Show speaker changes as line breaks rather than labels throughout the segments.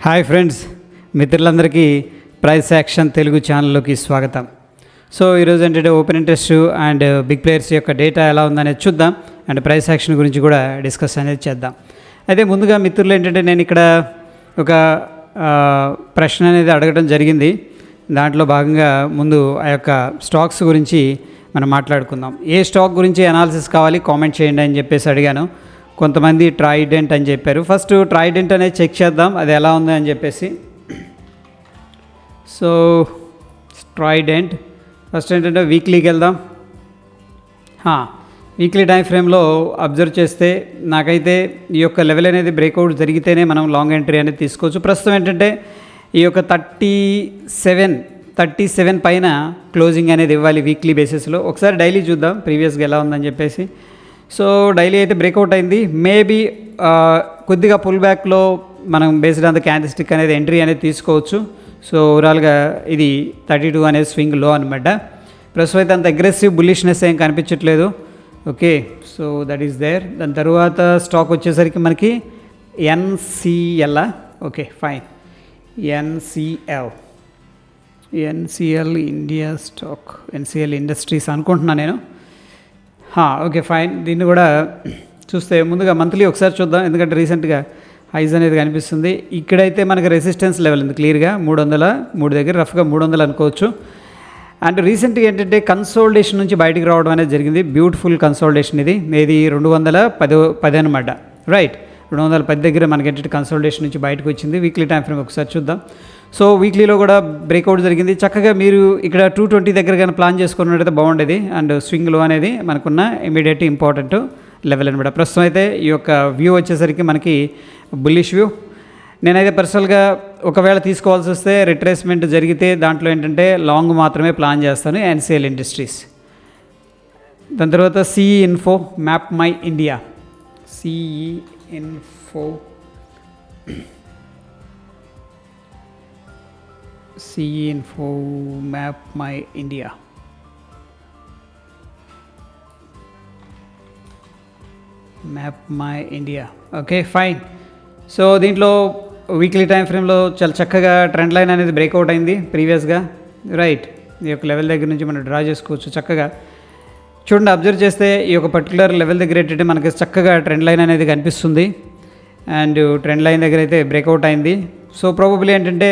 Hi friends, మిత్రులందరికీ price action Telugu ఛానల్లోకి స్వాగతం. సో ఈరోజు ఏంటంటే open interest and big players యొక్క డేటా ఎలా ఉందనేది చూద్దాం అండ్ ప్రైస్ యాక్షన్ గురించి కూడా డిస్కస్ అనేది చేద్దాం. అయితే ముందుగా మిత్రులు ఏంటంటే నేను ఇక్కడ ఒక ప్రశ్న అనేది అడగడం జరిగింది. దాంట్లో భాగంగా ముందు ఆ యొక్క స్టాక్స్ గురించి మనం మాట్లాడుకుందాం. ఏ స్టాక్ గురించి అనాలిసిస్ కావాలి కామెంట్ చేయండి అని చెప్పేసి అడిగాను. కొంతమంది ట్రైడెంట్ అని చెప్పారు. ఫస్ట్ ట్రైడెంట్ అనేది చెక్ చేద్దాం అది ఎలా ఉంది అని చెప్పేసి. సో ట్రైడెంట్ ఫస్ట్ ఏంటంటే వీక్లీకి వెళ్దాం. వీక్లీ టైం ఫ్రేమ్లో అబ్జర్వ్ చేస్తే నాకైతే ఈ యొక్క లెవెల్ అనేది బ్రేక్అవుట్ జరిగితేనే మనం లాంగ్ ఎంట్రీ అనేది తీసుకోవచ్చు. ప్రస్తుతం ఏంటంటే ఈ యొక్క 37 పైన క్లోజింగ్ అనేది ఇవ్వాలి వీక్లీ బేసిస్లో. ఒకసారి డైలీ చూద్దాం ప్రీవియస్గా ఎలా ఉందని చెప్పేసి. సో డైలీ అయితే బ్రేక్అవుట్ అయింది. మేబీ కొద్దిగా పుల్ బ్యాక్లో మనం బేస్డ్ ఆన్ ద క్యాండిల్స్టిక్ అనేది ఎంట్రీ అనేది తీసుకోవచ్చు. సో ఓవరాల్గా ఇది 32 అనేది స్వింగ్ లో అనమాట. ప్రస్తుతం అయితే అంత అగ్రెసివ్ బుల్లిష్నెస్ ఏం కనిపించట్లేదు. Okay, so that is there. దాని తర్వాత స్టాక్ వచ్చేసరికి మనకి NCL. Okay fine, NCL India stock, NCL industries అనుకుంటున్నాను నేను. Okay fine. దీన్ని కూడా చూస్తే ముందుగా మంత్లీ ఒకసారి చూద్దాం, ఎందుకంటే రీసెంట్గా హైజ్ అనేది కనిపిస్తుంది. ఇక్కడైతే మనకి రెసిస్టెన్స్ లెవెల్ ఉంది క్లియర్గా 303 దగ్గర, రఫ్గా 300 అనుకోవచ్చు. అండ్ రీసెంట్గా ఏంటంటే కన్సోలిడేషన్ నుంచి బయటికి రావడం అనేది జరిగింది. బ్యూటిఫుల్ కన్సోలిడేషన్ ఇది 210 అనమాట. రైట్, 210 దగ్గర మనకి ఏంటంటే కన్సోలిడేషన్ నుంచి బయటకు వచ్చింది. వీక్లీ టైం ఫ్రేమ్ ఒకసారి చూద్దాం. సో వీక్లీలో కూడా బ్రేక్అవుట్ జరిగింది. చక్కగా మీరు ఇక్కడ 220 దగ్గర కానీ ప్లాన్ చేసుకున్నట్టయితే బాగుండేది. అండ్ స్వింగ్ లో అనేది మనకున్న ఇమీడియట్ ఇంపార్టెంట్ లెవెల్ అనమాట. ప్రస్తుతం అయితే ఈ యొక్క వ్యూ వచ్చేసరికి మనకి బుల్లిష్ వ్యూ. నేనైతే పర్సనల్గా ఒకవేళ తీసుకోవాల్సి వస్తే రిట్రేస్మెంట్ జరిగితే దాంట్లో ఏంటంటే లాంగ్ మాత్రమే ప్లాన్ చేస్తాను, ఎన్సిఎల్ ఇండస్ట్రీస్. దాని తర్వాత CE info, map my India, CE info, map my India. Okay fine. So దీంట్లో వీక్లీ టైం ఫ్రేమ్లో చాలా చక్కగా ట్రెండ్ లైన్ అనేది బ్రేక్అవుట్ అయింది ప్రీవియస్గా. రైట్, ఈ యొక్క లెవెల్ దగ్గర నుంచి మనం డ్రా చేసుకోవచ్చు. చక్కగా చూడండి, అబ్జర్వ్ చేస్తే ఈ యొక్క పర్టికులర్ లెవెల్ దగ్గర ఏంటంటే మనకి చక్కగా ట్రెండ్ లైన్ అనేది కనిపిస్తుంది. అండ్ ట్రెండ్ లైన్ దగ్గర అయితే బ్రేక్అవుట్ అయింది. సో ప్రాబబ్లీ ఏంటంటే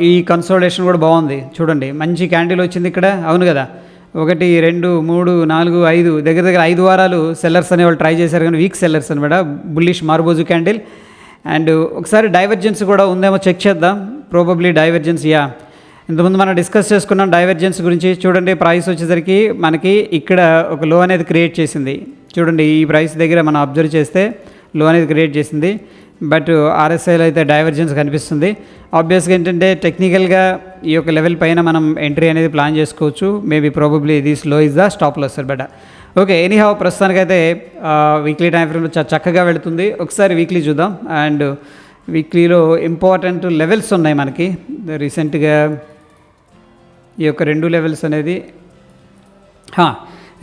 ఈ కన్సోలిడేషన్ కూడా బాగుంది. చూడండి, మంచి క్యాండిల్ వచ్చింది ఇక్కడ, అవును కదా. 1 2 3 4 5 దగ్గర 5 వారాలు సెల్లర్స్ అనేవాళ్ళు ట్రై చేశారు, కానీ వీక్ సెల్లర్స్ అనమాట. Bullish marubozu candle. అండ్ ఒకసారి డైవర్జెన్స్ కూడా ఉందేమో చెక్ చేద్దాం. ప్రాబబ్లీ డైవర్జెన్స్, ఇంతకుముందు మనం డిస్కస్ చేసుకున్నాం డైవర్జెన్స్ గురించి. చూడండి, ప్రైస్ వచ్చేసరికి మనకి ఇక్కడ ఒక లో అనేది క్రియేట్ చేసింది. చూడండి, ఈ ప్రైస్ దగ్గర మనం అబ్జర్వ్ చేస్తే లో అనేది క్రియేట్ చేసింది. బట్ ఆర్ఎస్ఐలో అయితే డైవర్జెన్స్ కనిపిస్తుంది. ఆబ్వియస్గా ఏంటంటే టెక్నికల్గా ఈ యొక్క లెవెల్ పైన మనం ఎంట్రీ అనేది ప్లాన్ చేసుకోవచ్చు. Maybe probably this low is the stop loss but okay. Anyhow ప్రస్తుతానికైతే వీక్లీ టైం ఫ్రేమ్లో చక్కగా వెళుతుంది. ఒకసారి వీక్లీ చూద్దాం. అండ్ వీక్లీలో ఇంపార్టెంట్ లెవెల్స్ ఉన్నాయి మనకి. రీసెంట్గా ఈ యొక్క 2 లెవెల్స్ అనేది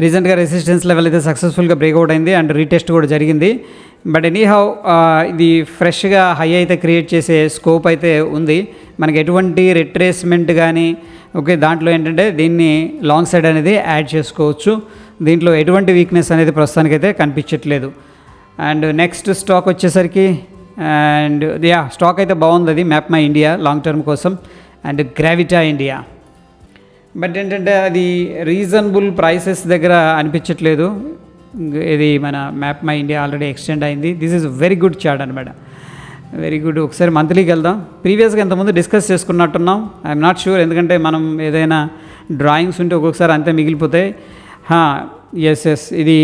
రీసెంట్గా రెసిస్టెన్స్ లెవెల్ అయితే సక్సెస్ఫుల్గా బ్రేక్అవుట్ అయింది అండ్ రీటెస్ట్ కూడా జరిగింది. బట్ ఎనీహౌ ఇది ఫ్రెష్గా హై అయితే క్రియేట్ చేసే స్కోప్ అయితే ఉంది. మనకి ఎటువంటి రిట్రేస్మెంట్ కానీ ఓకే దాంట్లో ఏంటంటే దీన్ని లాంగ్ సైడ్ అనేది యాడ్ చేసుకోవచ్చు. దీంట్లో ఎటువంటి వీక్నెస్ అనేది ప్రస్తుతానికైతే కనిపించట్లేదు. అండ్ నెక్స్ట్ స్టాక్ వచ్చేసరికి అండ్ స్టాక్ అయితే బాగుంది, అది MapmyIndia long term కోసం. అండ్ గ్రావిటా ఇండియా, బట్ ఏంటంటే అది రీజనబుల్ ప్రైసెస్ దగ్గర అనిపించట్లేదు. ఇది మన MapmyIndia already extend అయింది. This is very good chart అనమాట, వెరీ గుడ్. ఒకసారి మంత్లీకి వెళ్దాం. ప్రీవియస్గా ఎంతమంది డిస్కస్ చేసుకున్నట్టున్నాం, ఐఎమ్ నాట్ షూర్, ఎందుకంటే మనం ఏదైనా డ్రాయింగ్స్ ఉంటే ఒక్కొక్కసారి అంతే మిగిలిపోతాయి. ఎస్, ఇది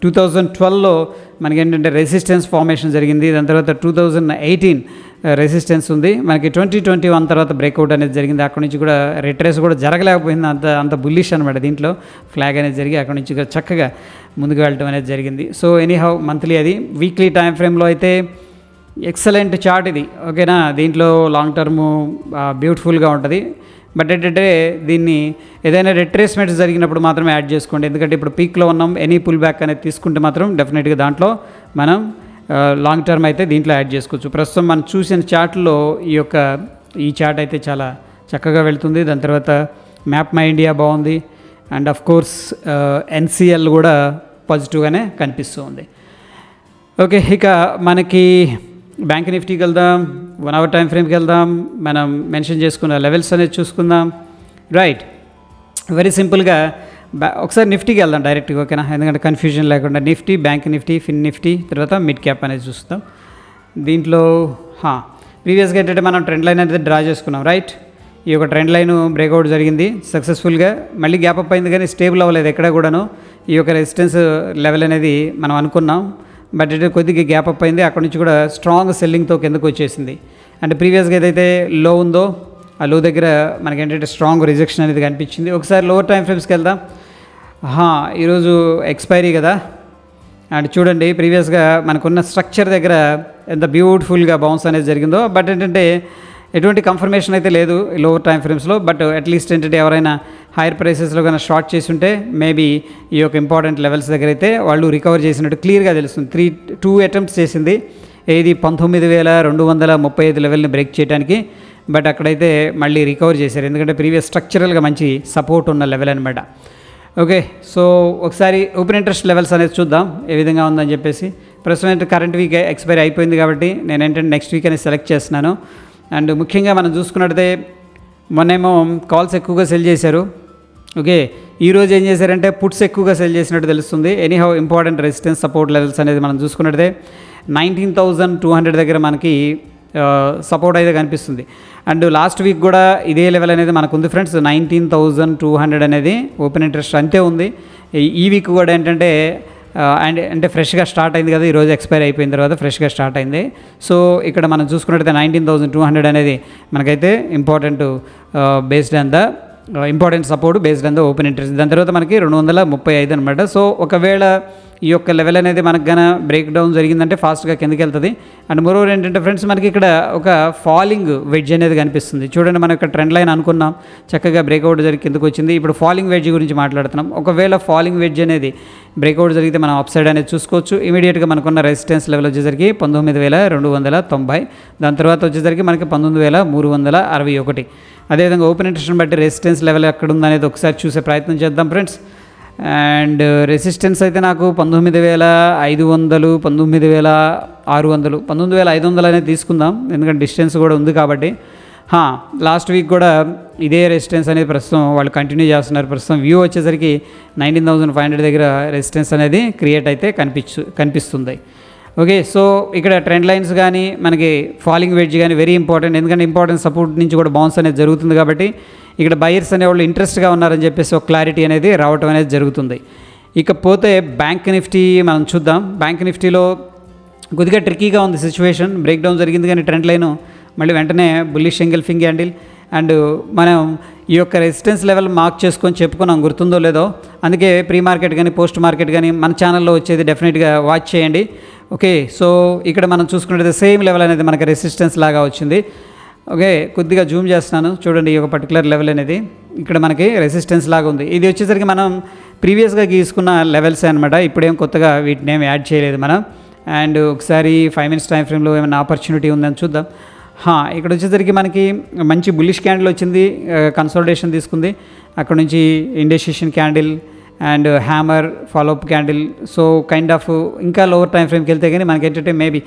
2012లో మనకి ఏంటంటే రెసిస్టెన్స్ ఫార్మేషన్ జరిగింది. దాని తర్వాత 2018 రెసిస్టెన్స్ ఉంది. మనకి 2021 తర్వాత బ్రేక్అవుట్ అనేది జరిగింది. అక్కడ నుంచి కూడా రిట్రేస్ కూడా జరగలేకపోయింది. అంత బుల్లిష్ అనమాట. దీంట్లో ఫ్లాగ్ అనేది జరిగి అక్కడ నుంచి చక్కగా ముందుకు వెళ్ళటం అనేది జరిగింది. సో ఎనీహౌ మంత్లీ అది. వీక్లీ టైం ఫ్రేమ్లో అయితే ఎక్సలెంట్ చార్ట్ ఇది, ఓకేనా. దీంట్లో లాంగ్ టర్ము బ్యూటిఫుల్గా ఉంటుంది. బట్ ఏంటంటే దీన్ని ఏదైనా రిట్రేస్మెంట్స్ జరిగినప్పుడు మాత్రమే యాడ్ చేసుకోండి. ఎందుకంటే ఇప్పుడు పీక్లో ఉన్నాం, ఎనీ పుల్ బ్యాక్ అనేది తీసుకుంటే మాత్రం డెఫినెట్గా దాంట్లో మనం లాంగ్ టర్మ్ అయితే దీంట్లో యాడ్ చేసుకోవచ్చు. ప్రస్తుతం మనం చూసిన చార్ట్లో ఈ చార్ట్ అయితే చాలా చక్కగా వెళ్తుంది. దాని తర్వాత మ్యాప్ మై ఇండియా బాగుంది, అండ్ ఆఫ్ కోర్స్ ఎన్సిఎల్ కూడా పాజిటివ్గానే కనిపిస్తూ ఉంది. ఓకే, ఇక మనకి బ్యాంక్ నిఫ్టీకి వెళ్దాం, 1 hour టైం ఫ్రేమ్కి వెళ్దాం. మనం మెన్షన్ చేసుకున్న లెవెల్స్ అనేది చూసుకుందాం. రైట్, వెరీ సింపుల్గా ఒకసారి నిఫ్టీకి వెళ్దాం డైరెక్ట్గా, ఓకేనా? ఎందుకంటే కన్ఫ్యూజన్ లేకుండా నిఫ్టీ, బ్యాంక్ నిఫ్టీ, ఫిన్ నిఫ్టీ, తర్వాత మిడ్ క్యాప్ అనేది చూస్తాం. దీంట్లో ప్రీవియస్గా ఏంటంటే మనం ట్రెండ్ లైన్ అనేది డ్రా చేసుకున్నాం, రైట్? ఈ యొక్క ట్రెండ్ లైన్ బ్రేక్అవుట్ జరిగింది సక్సెస్ఫుల్గా, మళ్ళీ గ్యాప్ అప్ అయింది కానీ స్టేబుల్ అవ్వలేదు ఎక్కడ కూడాను. ఈ యొక్క రెసిస్టెన్స్ లెవెల్ అనేది మనం అనుకున్నాం, బట్ ఇది కొద్దిగా గ్యాప్ అప్ అయింది. అక్కడ నుంచి కూడా స్ట్రాంగ్ సెల్లింగ్తో కిందకు వచ్చేసింది. అంటే ప్రీవియస్గా ఏదైతే లో ఉందో ఆ లో దగ్గర మనకి ఏంటంటే స్ట్రాంగ్ రిజెక్షన్ అనేది కనిపించింది. ఒకసారి లోవర్ టైం ఫ్రేమ్స్కి వెళ్దాం. ఈరోజు ఎక్స్పైరీ కదా, అండ్ చూడండి ప్రీవియస్గా మనకున్న స్ట్రక్చర్ దగ్గర ఎంత బ్యూటిఫుల్గా బౌన్స్ అనేది జరిగిందో, బట్ ఏంటంటే ఎటువంటి కన్ఫర్మేషన్ అయితే లేదు లోవర్ టైం ఫ్రేమ్స్లో. బట్ అట్లీస్ట్ ఏంటంటే ఎవరైనా హైయర్ ప్రైసెస్లో కన్నా షార్ట్ చేసి ఉంటే మేబీ ఈ యొక్క ఇంపార్టెంట్ లెవెల్స్ దగ్గర అయితే వాళ్ళు రికవర్ చేసినట్టు క్లియర్గా తెలుస్తుంది. 2 attempts చేసింది, ఏది 19,235 లెవెల్ని బ్రేక్ చేయడానికి, బట్ అక్కడైతే మళ్ళీ రికవర్ చేశారు, ఎందుకంటే ప్రీవియస్ స్ట్రక్చరల్గా మంచి సపోర్ట్ ఉన్న లెవెల్ అనమాట. ఓకే, సో ఒకసారి ఓపెన్ ఇంట్రెస్ట్ లెవెల్స్ అనేది చూద్దాం ఏ విధంగా ఉందని చెప్పేసి. ప్రస్తుతం కరెంట్ వీక్ ఎక్స్పైరీ అయిపోయింది కాబట్టి నేను ఏంటంటే నెక్స్ట్ వీక్ అనేది సెలెక్ట్ చేస్తున్నాను. అండ్ ముఖ్యంగా మనం చూసుకున్నట్టయితే మొన్నేమో కాల్స్ ఎక్కువగా సెల్ చేశారు. ఓకే, ఈరోజు ఏం చేశారంటే పుట్స్ ఎక్కువగా సెల్ చేసినట్టు తెలుస్తుంది. Anyhow important resistance support levels అనేది మనం చూసుకున్నట్టయితే 19,200 దగ్గర మనకి సపోర్ట్ అయితే కనిపిస్తుంది. అండ్ లాస్ట్ వీక్ కూడా ఇదే లెవెల్ అనేది మనకు ఉంది ఫ్రెండ్స్, 19,200 అనేది ఓపెన్ ఇంట్రెస్ట్ అంతే ఉంది. ఈ వీక్ కూడా ఏంటంటే అంటే ఫ్రెష్గా స్టార్ట్ అయింది కదా, ఈరోజు ఎక్స్పైర్ అయిపోయిన తర్వాత ఫ్రెష్గా స్టార్ట్ అయింది. సో ఇక్కడ మనం చూసుకున్నట్టయితే 19,200 అనేది మనకైతే important based on the important support based on the open interest. దాని తర్వాత మనకి 235 అనమాట. సో ఒకవేళ ఈ యొక్క లెవెల్ అనేది మనకు గన బ్రేక్ డౌన్ జరిగిందంటే ఫాస్ట్గా కిందకి వెళ్తుంది. అండ్ మరోవర్ ఏంటంటే ఫ్రెండ్స్ మనకి ఇక్కడ ఒక ఫాలింగ్ వెడ్జ్ అనేది కనిపిస్తుంది. చూడండి, మనం ఇక్కడ ట్రెండ్ లైన్ అనుకున్నాం, చక్కగా బ్రేక్అవుట్ జరిగి కిందకు వచ్చింది. ఇప్పుడు ఫాలింగ్ వెడ్జ్ గురించి మాట్లాడుతున్నాం. ఒకవేళ ఫాలింగ్ వెడ్జ్ అనేది బ్రేక్అవుట్ జరిగితే మనం అప్ సైడ్ అనేది చూసుకోవచ్చు. ఇమీడియట్గా మనకున్న రెసిస్టెన్స్ లెవెల్ వచ్చేసరికి 19,290. దాని తర్వాత వచ్చేసరికి మనకి 19,361. అదేవిధంగా ఓపెన్ ఇంట్రెస్ట్ని బట్టి రెసిస్టెన్స్ లెవెల్ ఎక్కడ ఉందనేది ఒకసారి చూసే ప్రయత్నం చేద్దాం ఫ్రెండ్స్. అండ్ రెసిస్టెన్స్ అయితే నాకు 19,500, 19,600, 19,500 అనేది తీసుకుందాం, ఎందుకంటే డిస్టెన్స్ కూడా ఉంది కాబట్టి. లాస్ట్ వీక్ కూడా ఇదే రెసిస్టెన్స్ అనేది ప్రస్తుతం వాళ్ళు కంటిన్యూ చేస్తున్నారు. ప్రస్తుతం వ్యూ వచ్చేసరికి 19,500 దగ్గర రెసిస్టెన్స్ అనేది క్రియేట్ అయితే కనిపిస్తుంది. ఓకే, సో ఇక్కడ ట్రెండ్ లైన్స్ కానీ మనకి ఫాలింగ్ వెడ్జ్ కానీ వెరీ ఇంపార్టెంట్, ఎందుకంటే ఇంపార్టెంట్ సపోర్ట్ నుంచి కూడా బౌన్స్ అనేది జరుగుతుంది కాబట్టి ఇక్కడ బయర్స్ అనేవాళ్ళు ఇంట్రెస్ట్గా ఉన్నారని చెప్పేసి ఒక క్లారిటీ అనేది రావటం అనేది జరుగుతుంది. ఇకపోతే బ్యాంక్ నిఫ్టీ మనం చూద్దాం. బ్యాంక్ నిఫ్టీలో కొద్దిగా ట్రిక్కీగా ఉంది సిచ్యువేషన్. బ్రేక్ డౌన్ జరిగింది కానీ ట్రెండ్ లైన్ మళ్ళీ వెంటనే బుల్లిష్ ఎంగల్ఫింగ్ క్యాండిల్. అండ్ మనం ఈ యొక్క రెసిస్టెన్స్ లెవెల్ మార్క్ చేసుకొని చెప్పుకున్నాం, గుర్తుందో లేదో. అందుకే ప్రీ మార్కెట్ కానీ పోస్ట్ మార్కెట్ కానీ మన ఛానల్లో వచ్చేది డెఫినెట్గా వాచ్ చేయండి. ఓకే, సో ఇక్కడ మనం చూసుకున్నట్లయితే సేమ్ లెవెల్ అనేది మనకి రెసిస్టెన్స్ లాగా వచ్చింది. ఓకే, కొద్దిగా జూమ్ చేస్తున్నాను చూడండి, ఈ ఒక పర్టికులర్ లెవెల్ అనేది ఇక్కడ మనకి రెసిస్టెన్స్ లాగా ఉంది. ఇది వచ్చేసరికి మనం ప్రీవియస్గా గీసుకున్న లెవెల్సే అనమాట, ఇప్పుడేం కొత్తగా వీటిని ఏం యాడ్ చేయలేదు మనం. అండ్ ఒకసారి 5 minutes టైం ఫ్రేమ్లో ఏమైనా ఆపర్చునిటీ ఉందని చూద్దాం. ఇక్కడ వచ్చేసరికి మనకి మంచి బుల్లిష్ క్యాండిల్ వచ్చింది, కన్సోలిడేషన్ తీసుకుంది. అక్కడ నుంచి indecision candle and hammer follow up candle. So kind of ఇంకా లోవర్ టైం ఫ్రేమ్కి వెళ్తే కానీ మనకి ఏంటంటే మేబీ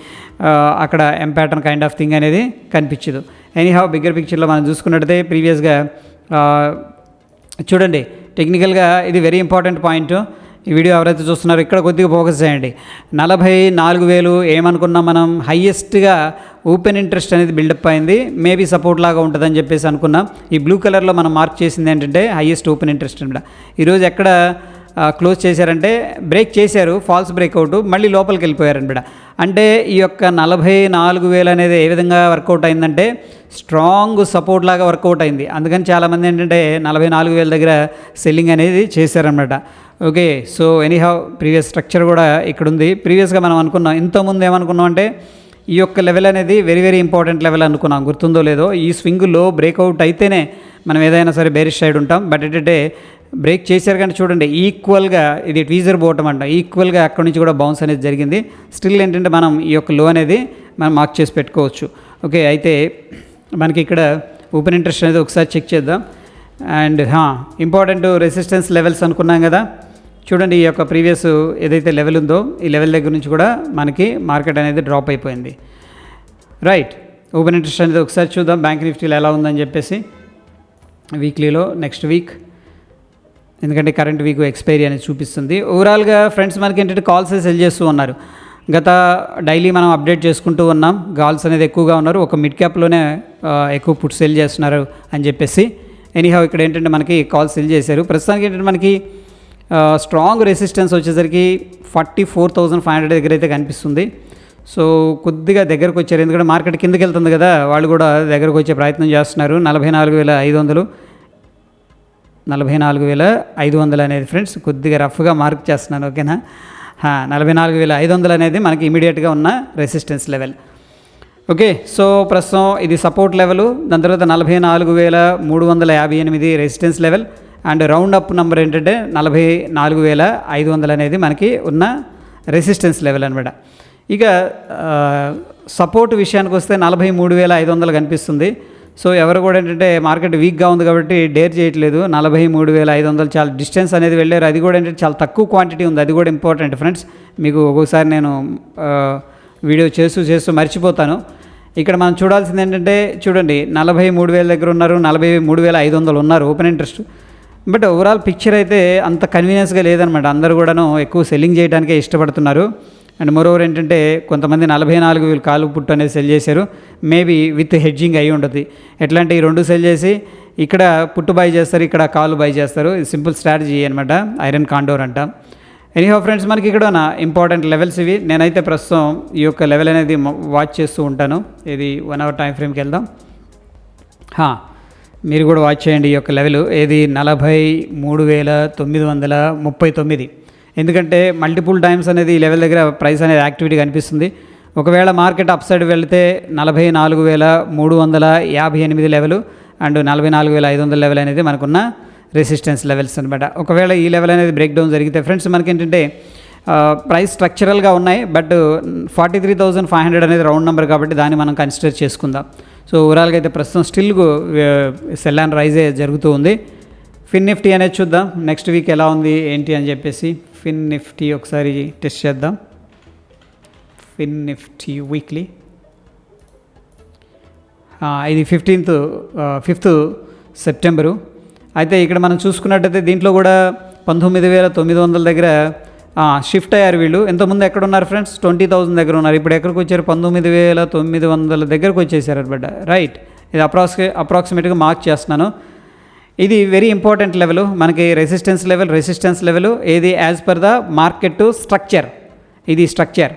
అక్కడ ఎం ప్యాటర్న్ కైండ్ ఆఫ్ థింగ్ అనేది కనిపించదు. ఎనీహౌ బిగ్గర్ పిక్చర్లో మనం చూసుకున్నట్టయితే ప్రీవియస్గా చూడండి, టెక్నికల్గా ఇది వెరీ ఇంపార్టెంట్ పాయింట్. ఈ వీడియో ఎవరైతే చూస్తున్నారో ఇక్కడ కొద్దిగా ఫోకస్ చేయండి. 44,000 ఏమనుకున్నాం మనం, హయ్యెస్ట్గా ఓపెన్ ఇంట్రెస్ట్ అనేది బిల్డప్ అయింది, మేబీ సపోర్ట్ లాగా ఉంటుందని చెప్పేసి అనుకున్నాం. ఈ బ్లూ కలర్లో మనం మార్క్ చేసింది ఏంటంటే హయ్యెస్ట్ ఓపెన్ ఇంట్రెస్ట్ అనమాట. ఈరోజు ఎక్కడ క్లోజ్ చేశారంటే బ్రేక్ చేశారు, ఫాల్స్ బ్రేక్అవుట్, మళ్ళీ లోపలికి వెళ్ళిపోయారనమాట. అంటే ఈ యొక్క 44,000 అనేది ఏ విధంగా వర్కౌట్ అయిందంటే స్ట్రాంగ్ సపోర్ట్ లాగా వర్కౌట్ అయింది. అందుకని చాలామంది ఏంటంటే 44,000 దగ్గర సెల్లింగ్ అనేది చేశారనమాట. Okay, so anyhow previous structure కూడా ఇక్కడ ఉంది. ప్రీవియస్గా మనం అనుకున్నాం, ఇంతకుముందు ఏమనుకున్నాం అంటే ఈ యొక్క లెవెల్ అనేది వెరీ వెరీ ఇంపార్టెంట్ లెవెల్ అనుకున్నాం, గుర్తుందో లేదో. ఈ స్వింగ్లో బ్రేక్అవుట్ అయితేనే మనం ఏదైనా సరే బేరిష్ సైడ్ ఉంటాం. బట్ ఏంటంటే బ్రేక్ చేశారు కానీ చూడండి ఈక్వల్గా ఇది ట్వీజర్ బాటమ్ అంట, ఈక్వల్గా అక్కడ నుంచి కూడా బౌన్స్ అనేది జరిగింది. స్టిల్ ఏంటంటే మనం ఈ యొక్క లో అనేది మనం మార్క్ చేసి పెట్టుకోవచ్చు. ఓకే, అయితే మనకి ఇక్కడ ఓపెన్ ఇంట్రెస్ట్ అనేది ఒకసారి చెక్ చేద్దాం. అండ్ ఇంపార్టెంట్ రెసిస్టెన్స్ లెవెల్స్ అనుకున్నాం కదా, చూడండి ఈ యొక్క ప్రీవియస్ ఏదైతే లెవెల్ ఉందో ఈ లెవెల్ దగ్గర నుంచి కూడా మనకి మార్కెట్ అనేది డ్రాప్ అయిపోయింది. రైట్, ఓపెన్ ఇంట్రెస్ట్ అనేది ఒకసారి చూద్దాం బ్యాంక్ నిఫ్టీలో ఎలా ఉందని చెప్పేసి వీక్లీలో నెక్స్ట్ వీక్, ఎందుకంటే కరెంట్ వీక్ ఎక్స్పైరీ అనేది చూపిస్తుంది. ఓవరాల్గా ఫ్రెండ్స్ మనకి ఏంటంటే కాల్స్ సెల్ చేస్తూ ఉన్నారు. గత డైలీ మనం అప్డేట్ చేసుకుంటూ ఉన్నాం, కాల్స్ అనేది ఎక్కువగా ఉన్నారు, ఒక మిడ్ క్యాప్లోనే ఎక్కువ పుట్ సెల్ చేస్తున్నారు అని చెప్పేసి. ఎనీహౌ ఇక్కడ ఏంటంటే మనకి కాల్స్ సెల్ చేశారు. ప్రస్తుతానికి ఏంటంటే మనకి స్ట్రాంగ్ రెసిస్టెన్స్ వచ్చేసరికి 44,500 దగ్గర అయితే కనిపిస్తుంది. సో కొద్దిగా దగ్గరకు వచ్చారు, ఎందుకంటే మార్కెట్ కిందకి వెళ్తుంది కదా, వాళ్ళు కూడా దగ్గరకు వచ్చే ప్రయత్నం చేస్తున్నారు. 44,500 అనేది ఫ్రెండ్స్ కొద్దిగా రఫ్గా మార్క్ చేస్తున్నాను, ఓకేనా. 44,500 అనేది మనకి ఇమీడియట్గా ఉన్న రెసిస్టెన్స్ లెవెల్. ఓకే, సో ప్రస్తుతం ఇది సపోర్ట్ లెవెల్, దాని తర్వాత 44,358 resistance level, and round up number ఏంటంటే 44,500 అనేది మనకి ఉన్న రెసిస్టెన్స్ లెవెల్ అనమాట. ఇక సపోర్ట్ విషయానికి వస్తే 43,500 కనిపిస్తుంది. సో ఎవరు కూడా ఏంటంటే మార్కెట్ వీక్గా ఉంది కాబట్టి డేర్ చేయట్లేదు. 43,500 చాలా డిస్టెన్స్ అనేది వెళ్ళారు, అది కూడా ఏంటంటే చాలా తక్కువ క్వాంటిటీ ఉంది, అది కూడా ఇంపార్టెంట్ ఫ్రెండ్స్. మీకు ఒక్కొక్కసారి నేను వీడియో చేస్తూ మర్చిపోతాను. ఇక్కడ మనం చూడాల్సింది ఏంటంటే చూడండి 43,000 దగ్గర ఉన్నారు, 43,500 ఉన్నారు open interest. But overall picture అయితే అంత కన్వీనియన్స్గా లేదనమాట, అందరూ కూడాను ఎక్కువ సెల్లింగ్ చేయడానికే ఇష్టపడుతున్నారు. అండ్ మరోవర్ ఏంటంటే కొంతమంది 44,000 కాలు పుట్టు అనేది సెల్ చేశారు, మేబీ విత్ హెడ్జింగ్ అయి ఉంటుంది. ఎట్లా అంటే ఈ రెండు సెల్ చేసి ఇక్కడ పుట్టు బై చేస్తారు, ఇక్కడ కాలు బై చేస్తారు. ఇది సింపుల్ స్ట్రాటజీ అనమాట, ఐరన్ కాండోర్ అంట. ఎనీహౌ ఫ్రెండ్స్ మనకి ఇక్కడ ఇంపార్టెంట్ లెవెల్స్ ఇవి. నేనైతే ప్రస్తుతం ఈ యొక్క లెవెల్ అనేది వాచ్ చేస్తూ ఉంటాను. ఇది 1 అవర్ టైం ఫ్రేమ్కి వెళ్దాం. మీరు కూడా వాచ్ చేయండి ఈ యొక్క లెవెల్, ఏది 43,939. ఎందుకంటే మల్టిపుల్ టైమ్స్ అనేది ఈ లెవెల్ దగ్గర ప్రైస్ అనేది యాక్టివిటీ కనిపిస్తుంది. ఒకవేళ మార్కెట్ అప్ సైడ్ వెళితే 44,358 లెవెల్ అండ్ 44,500 లెవెల్ అనేది మనకున్న రెసిస్టెన్స్ లెవెల్స్ అనమాట. ఒకవేళ ఈ లెవెల్ అనేది బ్రేక్ డౌన్ జరిగితే ఫ్రెండ్స్ మనకి ఏంటంటే ప్రైస్ స్ట్రక్చరల్గా ఉన్నాయి, బట్ 43,500 అనేది రౌండ్ నెంబర్ కాబట్టి దాన్ని మనం కన్సిడర్ చేసుకుందాం. సో ఓవరాల్గా అయితే ప్రస్తుతం స్టిల్ సెల్ అండ్ రైజే జరుగుతూ ఉంది. ఫిన్ నిఫ్టీ అనేది చూద్దాం నెక్స్ట్ వీక్ ఎలా ఉంది ఏంటి అని చెప్పేసి. ఫిన్ నిఫ్టీ ఒకసారి టెస్ట్ చేద్దాం. ఫిన్ నిఫ్టీ వీక్లీ ఇది 5th సెప్టెంబరు. అయితే ఇక్కడ మనం చూసుకున్నట్టయితే దీంట్లో కూడా 19,900 దగ్గర షిఫ్ట్ అయ్యారు వీళ్ళు. ఎంతోమంది ఎక్కడ ఉన్నారు ఫ్రెండ్స్, 20,000 దగ్గర ఉన్నారు. ఇప్పుడు ఎక్కడికి వచ్చారు, 19,900 దగ్గరకు వచ్చేసారు అనమాట. రైట్, ఇది అప్రాక్సిమేట్గా మార్క్ చేస్తున్నాను. ఇది వెరీ ఇంపార్టెంట్ లెవెల్ మనకి, రెసిస్టెన్స్ లెవెల్ ఏది as per the market structure. ఇది స్ట్రక్చర్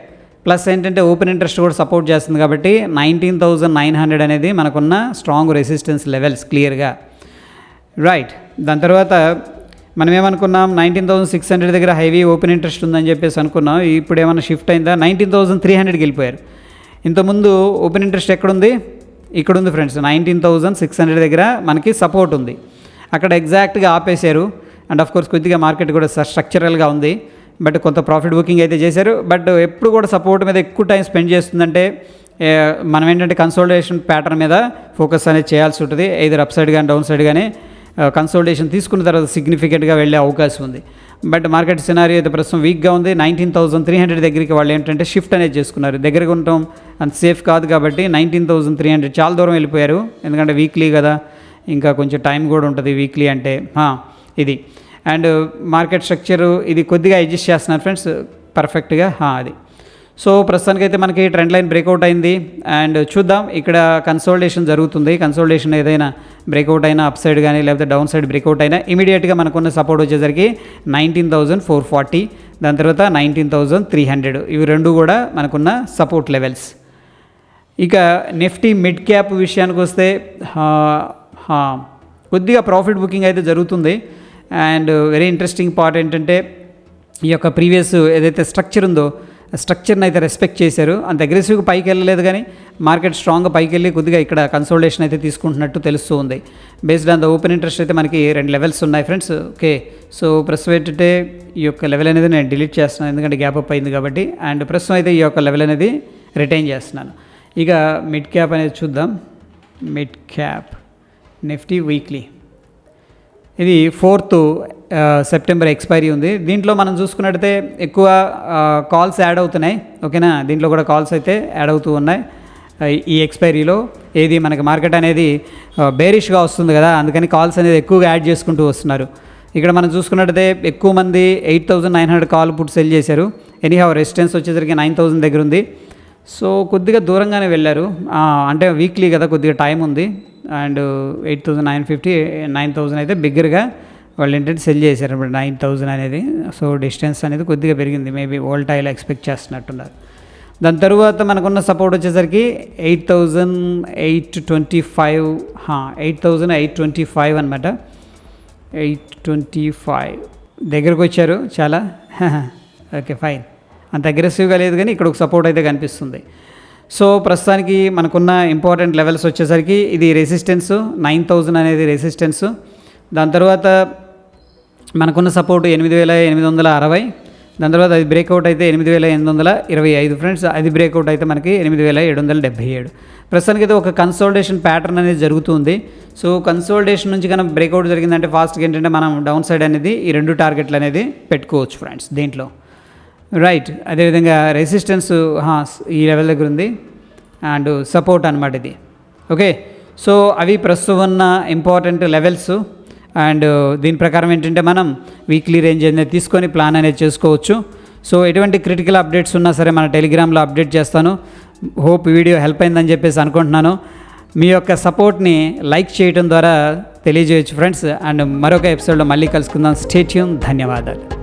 ప్లస్ ఏంటంటే ఓపెన్ ఇంట్రెస్ట్ కూడా సపోర్ట్ చేస్తుంది కాబట్టి 19,900 అనేది మనకున్న స్ట్రాంగ్ రెసిస్టెన్స్ లెవెల్స్ క్లియర్గా. రైట్, దాని తర్వాత మనం ఏమనుకున్నాం, 19,600 దగ్గర హైవీ ఓపెన్ ఇంట్రెస్ట్ ఉందని చెప్పేసి అనుకున్నాం. ఇప్పుడు ఏమైనా షిఫ్ట్ అయిందా, 19,300కి వెళ్ళిపోయారు. ఇంతకుముందు ఓపెన్ ఇంట్రెస్ట్ ఎక్కడుంది, ఇక్కడ ఉంది ఫ్రెండ్స్. 19,600 దగ్గర మనకి సపోర్ట్ ఉంది, అక్కడ ఎగ్జాక్ట్గా ఆపేశారు. అండ్ ఆఫ్ కోర్స్ కొద్దిగా మార్కెట్ కూడా స్ట్రక్చరల్గా ఉంది, బట్ కొంత ప్రాఫిట్ బుకింగ్ అయితే చేశారు. బట్ ఎప్పుడు కూడా సపోర్ట్ మీద ఎక్కువ టైం స్పెండ్ చేస్తుందంటే మనం ఏంటంటే కన్సోలిడేషన్ ప్యాటర్న్ మీద ఫోకస్ అనేది చేయాల్సి ఉంటుంది. either అప్ సైడ్ కానీ డౌన్ సైడ్ కానీ కన్సోలిడేషన్ తీసుకున్న తర్వాత సిగ్నిఫికెంట్గా వెళ్ళే అవకాశం ఉంది. బట్ మార్కెట్ సినారియో అయితే ప్రస్తుతం వీక్గా ఉంది. 19,300 దగ్గరికి వాళ్ళు ఏంటంటే షిఫ్ట్ అనేది చేసుకున్నారు. దగ్గరగా ఉండటం అంత సేఫ్ కాదు కాబట్టి 19,300 చాలా దూరం వెళ్ళిపోయారు. ఎందుకంటే వీక్లీ కదా, ఇంకా కొంచెం టైం కూడా ఉంటుంది వీక్లీ అంటే. ఇది అండ్ మార్కెట్ స్ట్రక్చరు ఇది కొద్దిగా అడ్జస్ట్ చేస్తున్నారు ఫ్రెండ్స్ పర్ఫెక్ట్గా. అది సో ప్రస్తుతానికైతే మనకి ట్రెండ్ లైన్ బ్రేక్అవుట్ అయింది. అండ్ చూద్దాం, ఇక్కడ కన్సోలిడేషన్ జరుగుతుంది. కన్సోలిడేషన్ ఏదైనా బ్రేక్అవుట్ అయినా అప్ సైడ్ కానీ లేకపోతే డౌన్ సైడ్ బ్రేక్అవుట్ అయినా ఇమీడియట్గా మనకున్న సపోర్ట్ వచ్చేసరికి 19,440, దాని తర్వాత 19,300. ఇవి రెండు కూడా మనకున్న సపోర్ట్ లెవెల్స్. ఇక నిఫ్టీ మిడ్ క్యాప్ విషయానికి వస్తే కొద్దిగా ప్రాఫిట్ బుకింగ్ అయితే జరుగుతుంది. అండ్ వెరీ ఇంట్రెస్టింగ్ పార్ట్ ఏంటంటే ఈ యొక్క ప్రీవియస్ ఏదైతే స్ట్రక్చర్ ఉందో స్ట్రక్చర్ని అయితే రెస్పెక్ట్ చేశారు. అంత అగ్రెసివ్గా పైకి వెళ్ళలేదు, కానీ మార్కెట్ స్ట్రాంగ్గా పైకి వెళ్ళి కొద్దిగా ఇక్కడ కన్సోలిడేషన్ అయితే తీసుకుంటున్నట్టు తెలుస్తూ ఉంది. Based on the open interest అయితే మనకి 2 లెవెల్స్ ఉన్నాయి ఫ్రెండ్స్. ఓకే, సో ప్రస్తుతం ఏంటంటే ఈ యొక్క లెవెల్ అనేది నేను డిలీట్ చేస్తున్నాను, ఎందుకంటే గ్యాప్ అప్ అయింది కాబట్టి. అండ్ ప్రస్తుతం అయితే ఈ యొక్క లెవెల్ అనేది రిటైన్ చేస్తున్నాను. ఇక మిడ్ క్యాప్ అనేది చూద్దాం. మిడ్ క్యాప్ నిఫ్టీ వీక్లీ, ఇది 4th సెప్టెంబర్ ఎక్స్పైరీ ఉంది. దీంట్లో మనం చూసుకున్నట్టయితే ఎక్కువ కాల్స్ యాడ్ అవుతున్నాయి. ఓకేనా, దీంట్లో కూడా కాల్స్ అయితే యాడ్ అవుతూ ఉన్నాయి ఈ ఎక్స్పైరీలో. ఏది మనకి మార్కెట్ అనేది బేరిష్గా వస్తుంది కదా, అందుకని కాల్స్ అనేది ఎక్కువగా యాడ్ చేసుకుంటూ వస్తున్నారు. ఇక్కడ మనం చూసుకున్నట్టయితే ఎక్కువ మంది 8,900 కాల్ పుట్ సెల్ చేశారు. ఎనీహౌ రెసిస్టెన్స్ వచ్చేసరికి 9,000 దగ్గర ఉంది. సో కొద్దిగా దూరంగానే వెళ్ళారు, అంటే వీక్లీ కదా, కొద్దిగా టైం ఉంది. అండ్ 8,950 9,000 అయితే బిగ్గరగా వాళ్ళు ఏంటంటే సెల్ చేశారు ఇప్పుడు 9,000 అనేది. సో డిస్టెన్స్ అనేది కొద్దిగా పెరిగింది, మేబీ వోల్టైల్ ఎక్స్పెక్ట్ చేస్తున్నట్టున్నారు. దాని తర్వాత మనకున్న సపోర్ట్ వచ్చేసరికి 8,825 8,825 అనమాట. 825 దగ్గరకు వచ్చారు చాలా. ఓకే ఫైన్, అంత అగ్రెసివ్గా లేదు, కానీ ఇక్కడ ఒక సపోర్ట్ అయితే కనిపిస్తుంది. సో ప్రస్తుతానికి మనకున్న ఇంపార్టెంట్ లెవెల్స్ వచ్చేసరికి ఇది రెసిస్టెన్స్ 9,000 అనేది రెసిస్టెన్స్. దాని తర్వాత మనకున్న సపోర్ట్ 8,860. దాని తర్వాత అది బ్రేక్అవుట్ అయితే 8,825 ఫ్రెండ్స్. అది బ్రేక్అవుట్ అయితే మనకి 8,777. ప్రస్తుతానికి అయితే ఒక కన్సోలిడేషన్ ప్యాటర్న్ అనేది జరుగుతుంది. సో కన్సోలిడేషన్ నుంచి కనుక బ్రేక్అవుట్ జరిగిందంటే ఫాస్ట్గా ఏంటంటే మనం డౌన్ సైడ్ అనేది ఈ 2 టార్గెట్లు అనేది పెట్టుకోవచ్చు ఫ్రెండ్స్ దీంట్లో. రైట్, అదేవిధంగా రెసిస్టెన్స్ ఈ లెవెల్ దగ్గర ఉంది అండ్ సపోర్ట్ అనమాట ఇది. ఓకే, సో అవి ప్రస్తుతం ఉన్న ఇంపార్టెంట్ లెవెల్స్. అండ్ దీని ప్రకారం ఏంటంటే మనం వీక్లీ రేంజ్ అనేది తీసుకొని ప్లాన్ అనేది చేసుకోవచ్చు. సో ఎటువంటి క్రిటికల్ అప్డేట్స్ ఉన్నా సరే మన టెలిగ్రామ్లో అప్డేట్ చేస్తాను. హోప్ వీడియో హెల్ప్ అయిందని చెప్పేసి అనుకుంటున్నాను. మీ యొక్క సపోర్ట్ని లైక్ చేయడం ద్వారా తెలియజేయచ్చు ఫ్రెండ్స్. అండ్ మరొక ఎపిసోడ్లో మళ్ళీ కలుసుకుందాం. Stay tune. ధన్యవాదాలు.